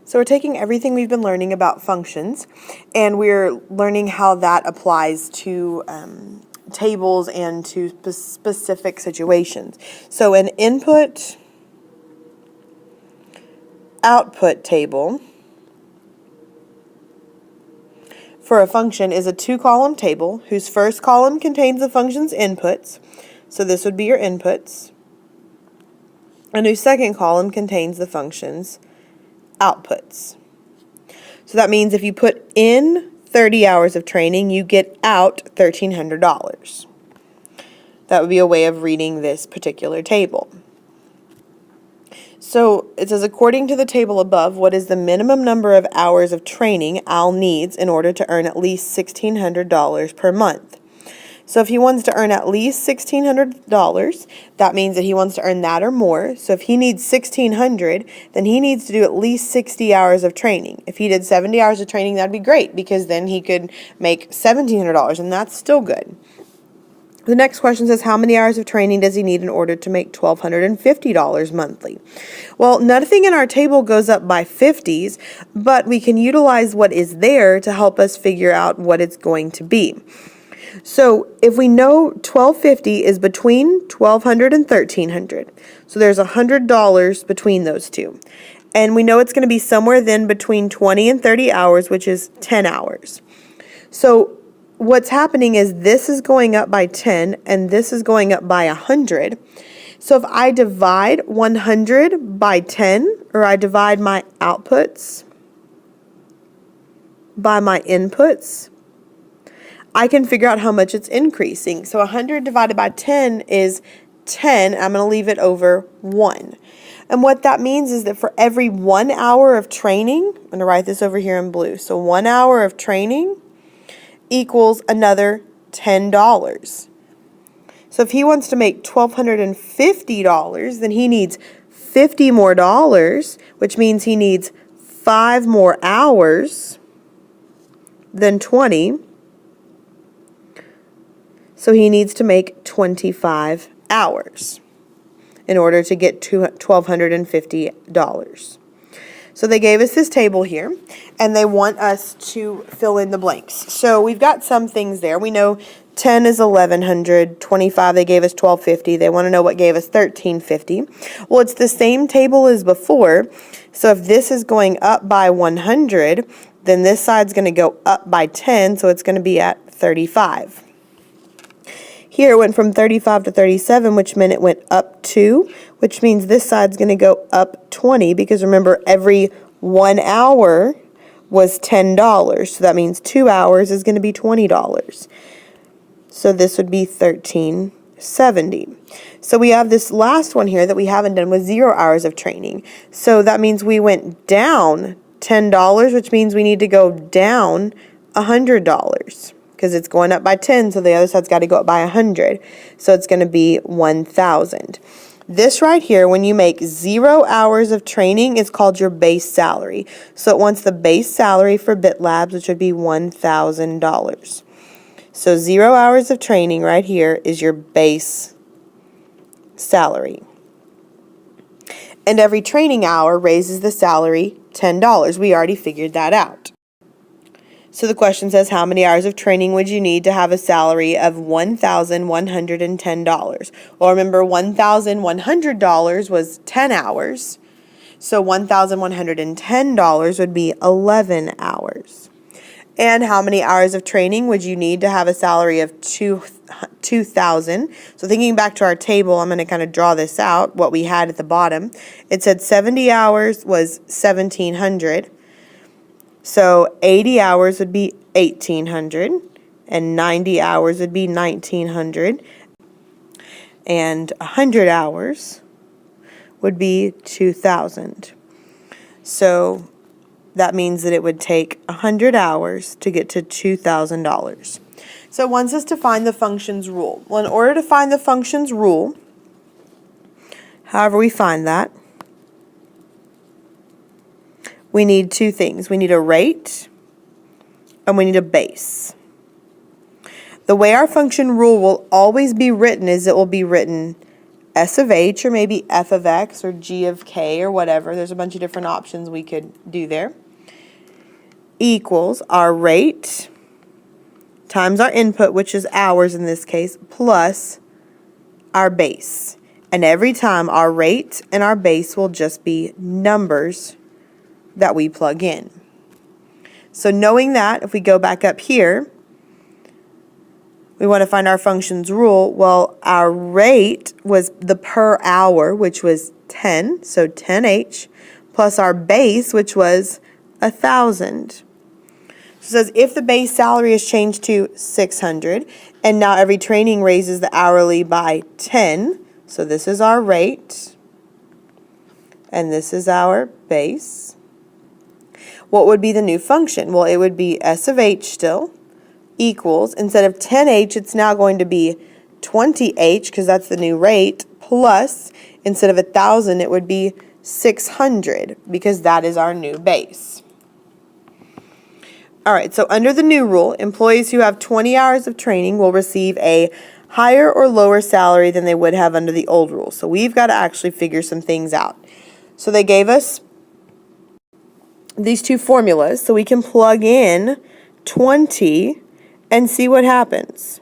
So we're taking everything we've been learning about functions, and we're learning how that applies to tables and to specific situations. So an input-output table for a function is a two-column table whose first column contains the function's inputs, so this would be your inputs, and whose second column contains the function's outputs. So that means if you put in 30 hours of training, you get out $1,300. That would be a way of reading this particular table. So it says, according to the table above, what is the minimum number of hours of training Al needs in order to earn at least $1,600 per month? So if he wants to earn at least $1,600, that means that he wants to earn that or more. So if he needs $1,600, then he needs to do at least 60 hours of training. If he did 70 hours of training, that'd be great, because then he could make $1,700, and that's still good. The next question says, how many hours of training does he need in order to make $1,250 monthly? Well, nothing in our table goes up by 50s, but we can utilize what is there to help us figure out what it's going to be. So if we know $1,250 is between $1,200 and $1,300, so there's $100 between those two. And we know it's going to be somewhere then between 20 and 30 hours, which is 10 hours. So what's happening is this is going up by 10 and this is going up by 100. So if I divide 100 by 10, or I divide my outputs by my inputs, I can figure out how much it's increasing. So 100 divided by 10 is 10. I'm going to leave it over 1. And what that means is that for every 1 hour of training, I'm going to write this over here in blue. So 1 hour of training equals another $10. So if he wants to make $1,250, then he needs $50 more, which means he needs 5 more hours than 20. So he needs to make 25 hours in order to get $1,250. So they gave us this table here, and they want us to fill in the blanks. So we've got some things there. We know 10 is 1,100, 25 they gave us 1,250. They want to know what gave us 1,350. Well, it's the same table as before. So if this is going up by 100, then this side's going to go up by 10, so it's going to be at 35. Here it went from 35 to 37, which meant it went up 2, which means this side's going to go up 20, because remember, every 1 hour was $10. So that means 2 hours is going to be $20. So this would be $1,370. So we have this last one here that we haven't done with 0 hours of training. So that means we went down $10, which means we need to go down $100. Because it's going up by 10, so the other side's got to go up by 100. So it's going to be 1,000. This right here, when you make 0 hours of training, is called your base salary. So it wants the base salary for BitLabs, which would be $1,000. So 0 hours of training right here is your base salary. And every training hour raises the salary $10. We already figured that out. So the question says, how many hours of training would you need to have a salary of $1,110? Well, remember, $1,100 was 10 hours. So $1,110 would be 11 hours. And how many hours of training would you need to have a salary of $2,000? So thinking back to our table, I'm going to kind of draw this out, what we had at the bottom. It said 70 hours was $1,700. So 80 hours would be $1,800, and 90 hours would be $1,900, and 100 hours would be $2,000. So that means that it would take 100 hours to get to $2,000. So it wants us to find the function's rule. Well, in order to find the function's rule, however we find that, we need two things. We need a rate and we need a base. The way our function rule will always be written is it will be written S of H, or maybe F of X, or G of K, or whatever. There's a bunch of different options we could do there. Equals our rate times our input, which is hours in this case, plus our base. And every time our rate and our base will just be numbers that we plug in. So knowing that, if we go back up here, we want to find our function's rule. Well, our rate was the per hour, which was 10, so 10H, plus our base, which was 1,000. So it says if the base salary is changed to 600, and now every training raises the hourly by 10, so this is our rate, and this is our base. What would be the new function? Well, it would be S of H still, equals, instead of 10H, it's now going to be 20H, because that's the new rate, plus, instead of 1,000, it would be 600, because that is our new base. All right, so under the new rule, employees who have 20 hours of training will receive a higher or lower salary than they would have under the old rule. So we've got to actually figure some things out. So they gave us these two formulas, so we can plug in 20 and see what happens.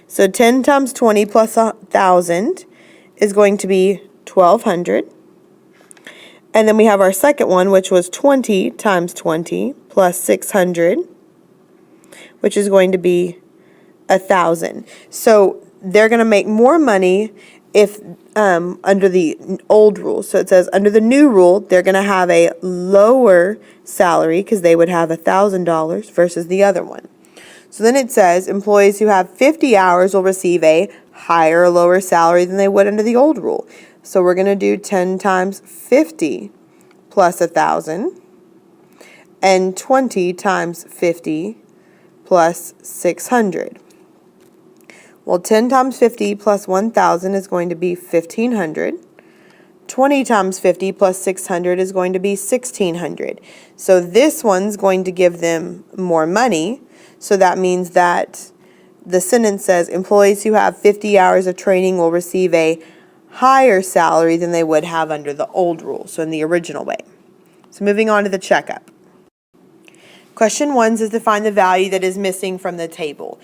So 10 times 20 plus 1,000 is going to be 1,200. And then we have our second one, which was 20 times 20 plus 600, which is going to be 1,000. So they're going to make more money if under the old rule. So it says under the new rule, they're going to have a lower salary because they would have $1,000 versus the other one. So then it says employees who have 50 hours will receive a higher or lower salary than they would under the old rule. So we're going to do 10 times 50 plus 1,000 and 20 times 50 plus 600. Well, 10 times 50 plus 1,000 is going to be 1,500. 20 times 50 plus 600 is going to be 1,600. So this one's going to give them more money. So that means that the sentence says employees who have 50 hours of training will receive a higher salary than they would have under the old rule, so in the original way. So moving on to the checkup. Question 1 says to find the value that is missing from the table.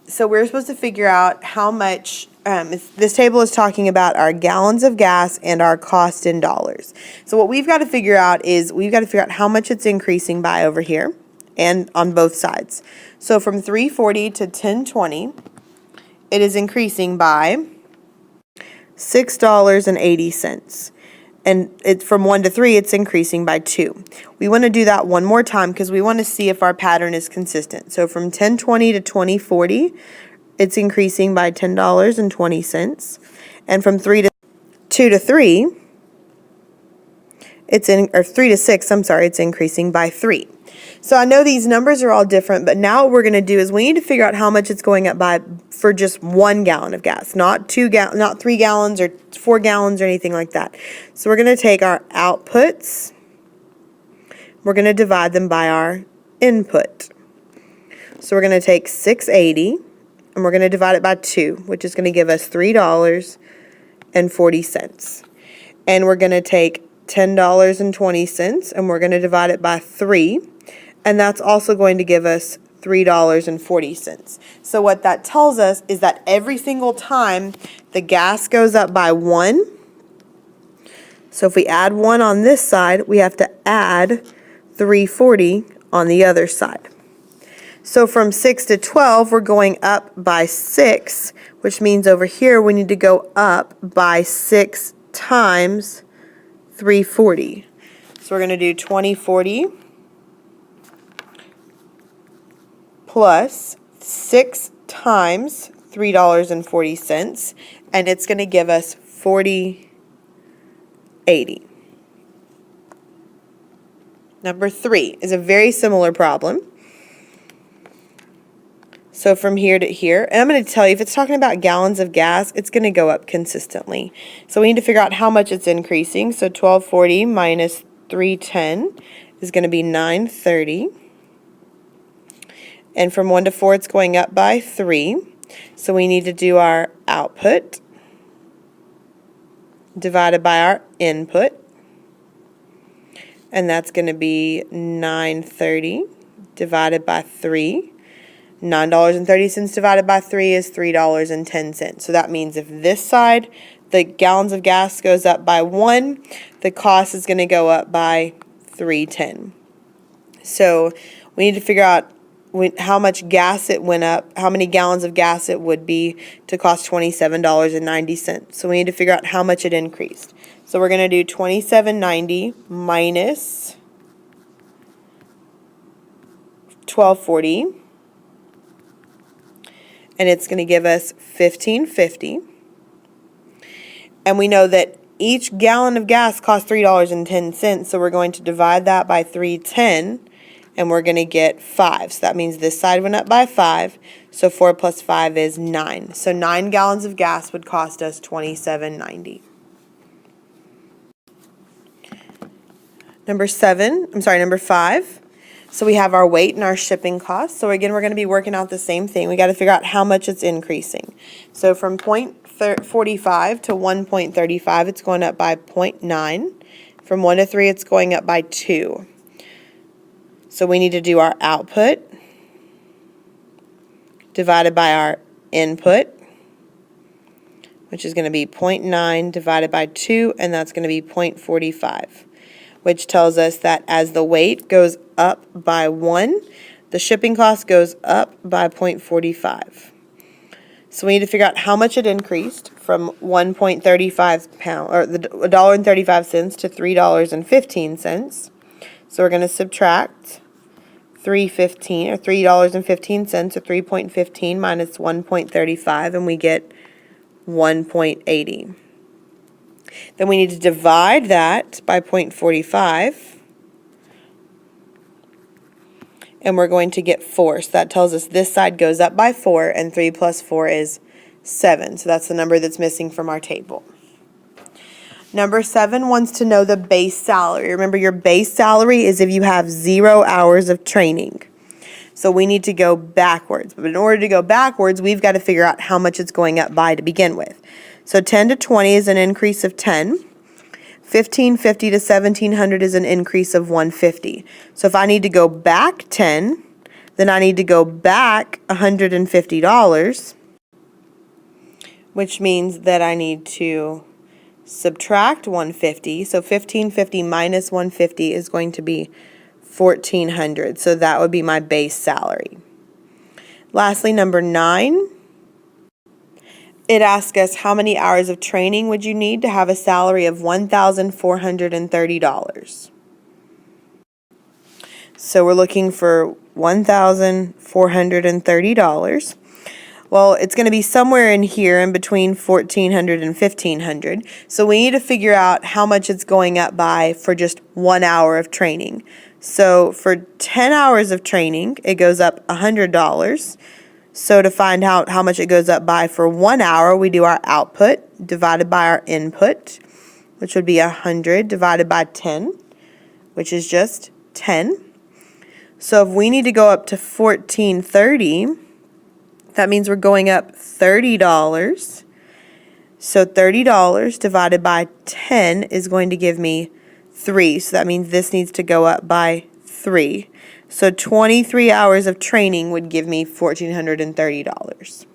So we're supposed to figure out how much, this table is talking about our gallons of gas and our cost in dollars. So what we've got to figure out is we've got to figure out how much it's increasing by over here and on both sides. So from 340 to 1020, it is increasing by $6.80. And it's from 1 to 3, it's increasing by 2. We want to do that one more time because we want to see if our pattern is consistent. So from 1020 to 2040, it's increasing by $10.20. And from 2 to 3, or 3 to 6, I'm sorry, it's increasing by 3. So I know these numbers are all different, but now what we're going to do is we need to figure out how much it's going up by for just 1 gallon of gas, not 3 gallons or 4 gallons or anything like that. So we're going to take our outputs, we're going to divide them by our input. So we're going to take 680 and we're going to divide it by 2, which is going to give us $3.40. And we're going to take $10.20 and we're going to divide it by 3. And that's also going to give us $3.40. So what that tells us is that every single time the gas goes up by 1, so if we add 1 on this side, we have to add $3.40 on the other side. So from 6 to 12, we're going up by 6, which means over here we need to go up by 6 times $3.40. So we're going to do $20.40 plus 6 times $3.40, and it's going to give us $40.80. Number 3 is a very similar problem. So from here to here, and I'm going to tell you, if it's talking about gallons of gas, it's going to go up consistently. So we need to figure out how much it's increasing. So 1240 minus 310 is going to be 930. And from 1 to 4, it's going up by 3. So we need to do our output. divided by our input, and that's going to be 930 divided by 3. $9.30 divided by 3 is $3.10. So that means if this side, the gallons of gas goes up by 1, the cost is going to go up by $3.10. So we need to figure out how much gas it went up, how many gallons of gas it would be to cost $27.90. So we need to figure out how much it increased. So we're going to do $27.90 minus $12.40. And it's going to give us $15.50. And we know that each gallon of gas costs $3.10, so we're going to divide that by 310, and we're going to get 5. So that means this side went up by 5, so 4 plus 5 is 9. So 9 gallons of gas would cost us $27.90. Number 5. So we have our weight and our shipping costs. So again, we're going to be working out the same thing. We got to figure out how much it's increasing. So from 0.45 to 1.35, it's going up by 0.9. From 1 to 3, it's going up by 2. So we need to do our output divided by our input, which is going to be 0.9 divided by 2, and that's going to be 0.45. Which tells us that as the weight goes up by 1, the shipping cost goes up by 0.45. So we need to figure out how much it increased from 1.35 pound, or the $1.35 to $3.15. So we're going to subtract $3.15 or $3.15 or 3.15 minus 1.35, and we get 1.80. Then we need to divide that by 0.45, and we're going to get 4. So that tells us this side goes up by 4, and 3 plus 4 is 7. So that's the number that's missing from our table. Number 7 wants to know the base salary. Remember, your base salary is if you have 0 hours of training. So we need to go backwards. But in order to go backwards, we've got to figure out how much it's going up by to begin with. So 10 to 20 is an increase of 10. 1550 to 1700 is an increase of 150. So if I need to go back 10, then I need to go back $150, which means that I need to subtract 150. So 1550 minus 150 is going to be 1400. So that would be my base salary. Lastly, number 9. It asks us how many hours of training would you need to have a salary of $1,430. So we're looking for $1,430. Well, it's going to be somewhere in here in between 1,400 and 1,500. So we need to figure out how much it's going up by for just 1 hour of training. So for 10 hours of training, it goes up $100. So to find out how much it goes up by for 1 hour, we do our output divided by our input, which would be 100 divided by 10, which is just 10. So if we need to go up to 1,430, that means we're going up $30. So $30 divided by 10 is going to give me 3. So that means this needs to go up by 3. So 23 hours of training would give me $1,430.